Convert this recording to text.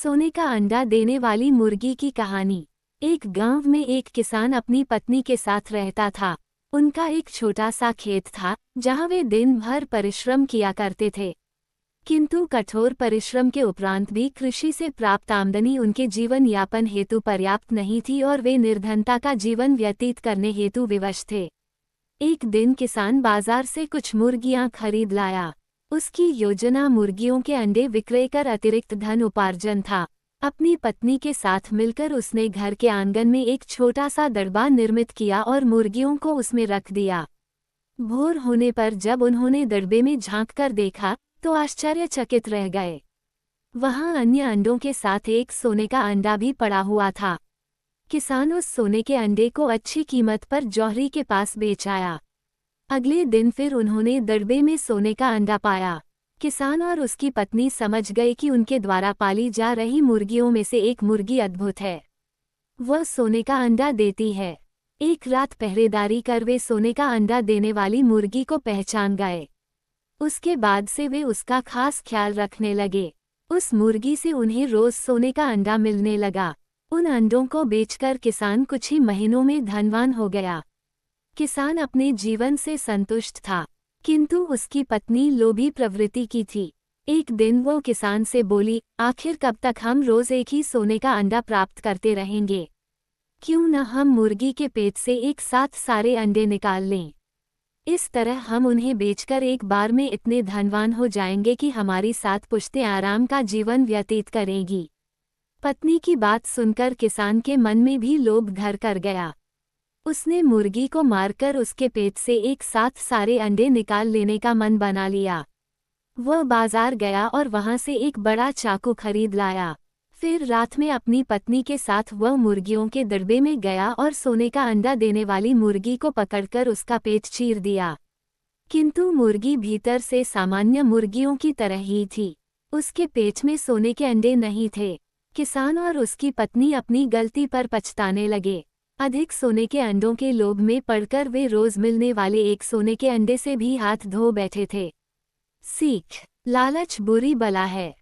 सोने का अंडा देने वाली मुर्गी की कहानी। एक गांव में एक किसान अपनी पत्नी के साथ रहता था। उनका एक छोटा सा खेत था जहां वे दिन भर परिश्रम किया करते थे। किंतु कठोर परिश्रम के उपरांत भी कृषि से प्राप्त आमदनी उनके जीवन यापन हेतु पर्याप्त नहीं थी और वे निर्धनता का जीवन व्यतीत करने हेतु विवश थे। एक दिन किसान बाजार से कुछ मुर्गियां खरीद लाया। उसकी योजना मुर्गियों के अंडे विक्रय कर अतिरिक्त धन उपार्जन था। अपनी पत्नी के साथ मिलकर उसने घर के आंगन में एक छोटा सा दड़बा निर्मित किया और मुर्गियों को उसमें रख दिया। भोर होने पर जब उन्होंने दड़बे में झांक कर देखा तो आश्चर्यचकित रह गए। वहां अन्य अंडों के साथ एक सोने का अंडा भी पड़ा हुआ था। किसान उस सोने के अंडे को अच्छी कीमत पर जौहरी के पास बेच आया। अगले दिन फिर उन्होंने दड़बे में सोने का अंडा पाया। किसान और उसकी पत्नी समझ गए कि उनके द्वारा पाली जा रही मुर्गियों में से एक मुर्गी अद्भुत है। वह सोने का अंडा देती है। एक रात पहरेदारी कर वे सोने का अंडा देने वाली मुर्गी को पहचान गए। उसके बाद से वे उसका खास ख्याल रखने लगे। उस मुर्गी से उन्हें रोज सोने का अंडा मिलने लगा। उन अंडों को बेचकर किसान कुछ ही महीनों में धनवान हो गया। किसान अपने जीवन से संतुष्ट था, किंतु उसकी पत्नी लोभी प्रवृत्ति की थी। एक दिन वो किसान से बोली, आखिर कब तक हम रोज एक ही सोने का अंडा प्राप्त करते रहेंगे? क्यों न हम मुर्गी के पेट से एक साथ सारे अंडे निकाल लें। इस तरह हम उन्हें बेचकर एक बार में इतने धनवान हो जाएंगे कि हमारी 7 पुश्तें आराम का जीवन व्यतीत करेंगी। पत्नी की बात सुनकर किसान के मन में भी लोभ घर कर गया। उसने मुर्गी को मारकर उसके पेट से एक साथ सारे अंडे निकाल लेने का मन बना लिया। वह बाजार गया और वहां से एक बड़ा चाकू खरीद लाया। फिर रात में अपनी पत्नी के साथ वह मुर्गियों के दड़बे में गया और सोने का अंडा देने वाली मुर्गी को पकड़कर उसका पेट चीर दिया। किंतु मुर्गी भीतर से सामान्य मुर्गियों की तरह ही थी। उसके पेट में सोने के अंडे नहीं थे। किसान और उसकी पत्नी अपनी गलती पर पछताने लगे। अधिक सोने के अंडों के लोभ में पड़कर वे रोज मिलने वाले एक सोने के अंडे से भी हाथ धो बैठे थे। सीख: लालच बुरी बला है।